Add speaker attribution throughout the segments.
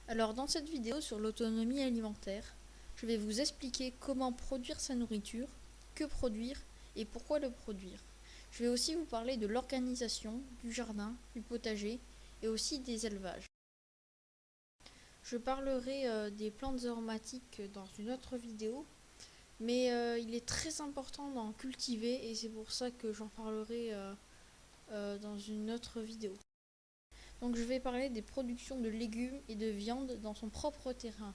Speaker 1: Alors dans cette vidéo sur l'autonomie alimentaire, je vais vous expliquer comment produire sa nourriture, que produire et pourquoi le produire. Je vais aussi vous parler de l'organisation, du jardin, du potager et aussi des élevages. Je parlerai des plantes aromatiques dans une autre vidéo, mais il est très important d'en cultiver et c'est pour ça que j'en parlerai dans une autre vidéo. Donc je vais parler des productions de légumes et de viande dans son propre terrain.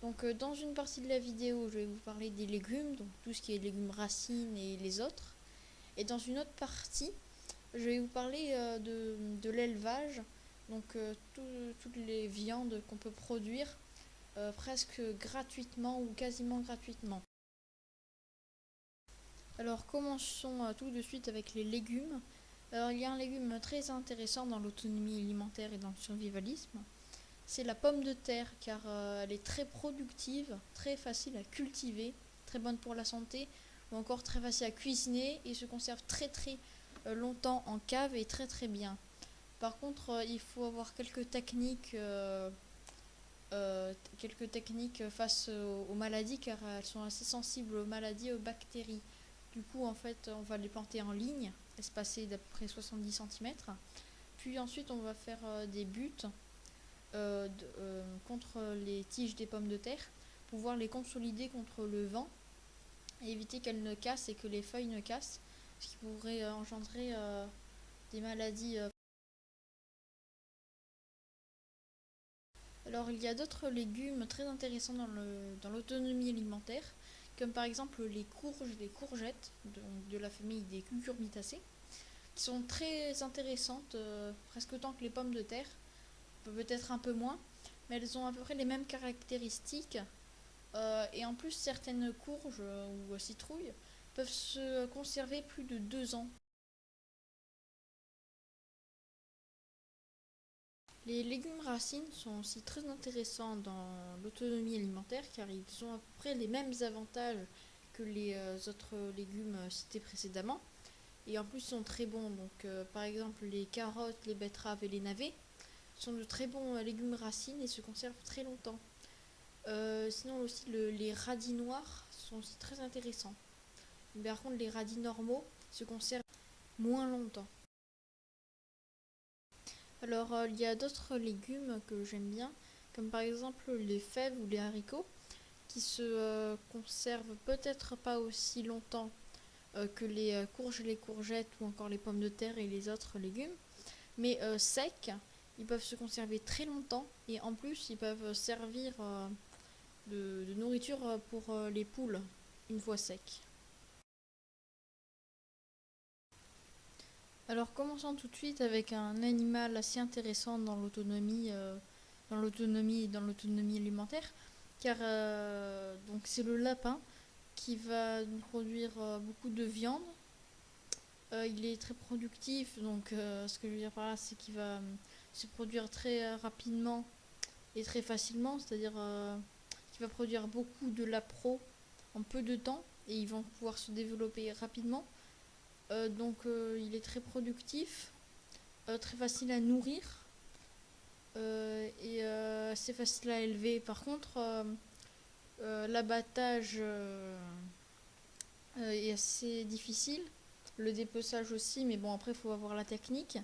Speaker 1: Donc dans une partie de la vidéo, je vais vous parler des légumes, donc tout ce qui est légumes racines et les autres. Et dans une autre partie, je vais vous parler de l'élevage, donc toutes les viandes qu'on peut produire presque gratuitement ou quasiment gratuitement. Alors commençons tout de suite avec les légumes. Alors il y a un légume très intéressant dans l'autonomie alimentaire et dans le survivalisme. C'est la pomme de terre car elle est très productive, très facile à cultiver, très bonne pour la santé ou encore très facile à cuisiner et se conserve très longtemps en cave et très bien. Par contre, il faut avoir quelques techniques face aux maladies car elles sont assez sensibles aux maladies et aux bactéries. Du coup, en fait, on va les planter en ligne, espacées d'à peu près 70 cm. Puis ensuite, on va faire des buts contre les tiges des pommes de terre, pouvoir les consolider contre le vent et éviter qu'elles ne cassent et que les feuilles ne cassent, ce qui pourrait engendrer des maladies. Alors il y a d'autres légumes très intéressants dans l'autonomie alimentaire, comme par exemple les courges, les courgettes de la famille des cucurbitacées, qui sont très intéressantes, presque autant que les pommes de terre, peut-être un peu moins, mais elles ont à peu près les mêmes caractéristiques. Et en plus, certaines courges ou citrouilles peuvent se conserver plus de 2 ans. Les légumes racines sont aussi très intéressants dans l'autonomie alimentaire car ils ont à peu près les mêmes avantages que les autres légumes cités précédemment. Et en plus, ils sont très bons. Donc, par exemple, les carottes, les betteraves et les navets sont de très bons légumes racines et se conservent très longtemps. Sinon aussi les radis noirs sont aussi très intéressants. Mais par contre les radis normaux se conservent moins longtemps. Alors il y a d'autres légumes que j'aime bien, comme par exemple les fèves ou les haricots, qui se conservent peut-être pas aussi longtemps que les courges, les courgettes ou encore les pommes de terre et les autres légumes, mais secs, ils peuvent se conserver très longtemps et en plus ils peuvent servir de nourriture pour les poules une fois secs. Alors commençons tout de suite avec un animal assez intéressant dans l'autonomie alimentaire, car donc c'est le lapin qui va nous produire beaucoup de viande. Il est très productif, donc ce que je veux dire par là, c'est qu'il va se produire très rapidement et très facilement, c'est-à-dire qu'il va produire beaucoup de lapro en peu de temps et ils vont pouvoir se développer rapidement. Donc il est très productif, très facile à nourrir et assez facile à élever. Par contre, l'abattage est assez difficile, le dépeçage aussi, mais bon après il faut avoir la technique.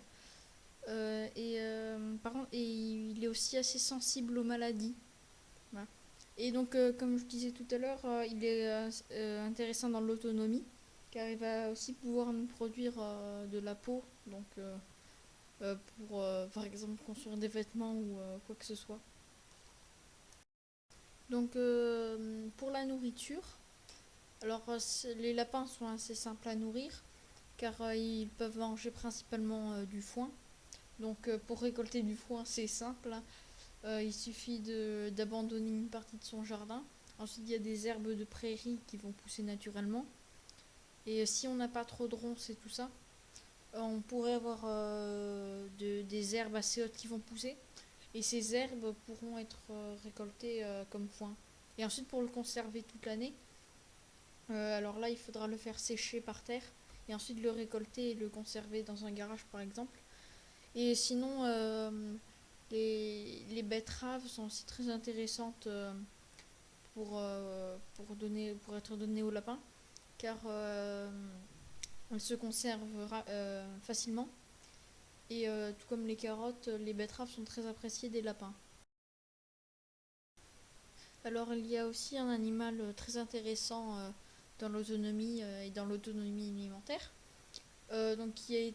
Speaker 1: Par contre, et il est aussi assez sensible aux maladies. Voilà. Et donc, comme je disais tout à l'heure, il est intéressant dans l'autonomie, car il va aussi pouvoir nous produire de la peau, donc pour par exemple construire des vêtements ou quoi que ce soit. Donc pour la nourriture, alors les lapins sont assez simples à nourrir car ils peuvent manger principalement du foin. Donc pour récolter du foin c'est simple, hein. Il suffit d'abandonner une partie de son jardin. Ensuite il y a des herbes de prairie qui vont pousser naturellement. Et si on n'a pas trop de ronces et tout ça, on pourrait avoir des herbes assez hautes qui vont pousser. Et ces herbes pourront être récoltées comme foin. Et ensuite, pour le conserver toute l'année, alors là, il faudra le faire sécher par terre et ensuite le récolter et le conserver dans un garage, par exemple. Et sinon, Les betteraves sont aussi très intéressantes pour être données aux lapins, car elles se conservent facilement. Et tout comme les carottes, les betteraves sont très appréciées des lapins. Alors il y a aussi un animal très intéressant dans l'autonomie et dans l'autonomie alimentaire, donc qui est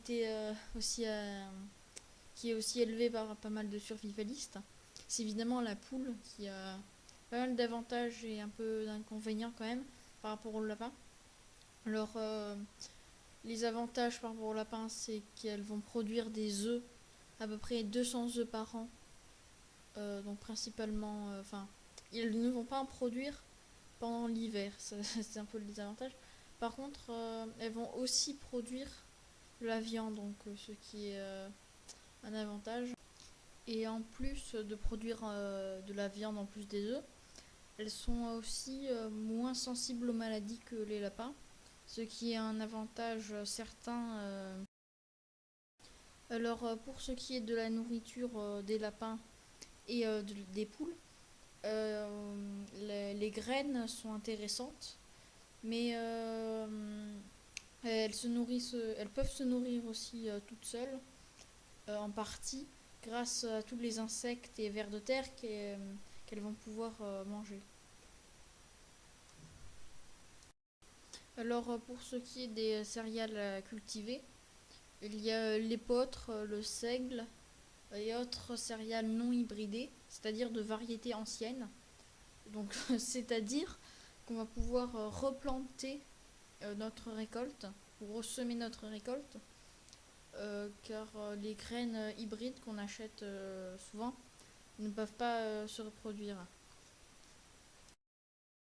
Speaker 1: aussi élevé par pas mal de survivalistes. C'est évidemment la poule qui a pas mal d'avantages et un peu d'inconvénients quand même par rapport au lapin. Alors les avantages par rapport au lapin, c'est qu'elles vont produire des œufs, à peu près 200 œufs par an, donc principalement, enfin, ils ne vont pas en produire pendant l'hiver, c'est un peu le désavantage. Par contre, elles vont aussi produire de la viande, donc ce qui est un avantage. Et en plus de produire de la viande en plus des œufs, elles sont aussi moins sensibles aux maladies que les lapins, ce qui est un avantage certain. Alors pour ce qui est de la nourriture des lapins et des poules, les graines sont intéressantes, mais elles peuvent se nourrir aussi toutes seules, en partie, grâce à tous les insectes et vers de terre qu'elles vont pouvoir manger. Alors pour ce qui est des céréales cultivées, il y a l'épeautre, le seigle et autres céréales non hybridées, c'est-à-dire de variétés anciennes. Donc c'est-à-dire qu'on va pouvoir replanter notre récolte ou ressemer notre récolte, car les graines hybrides qu'on achète souvent ne peuvent pas se reproduire.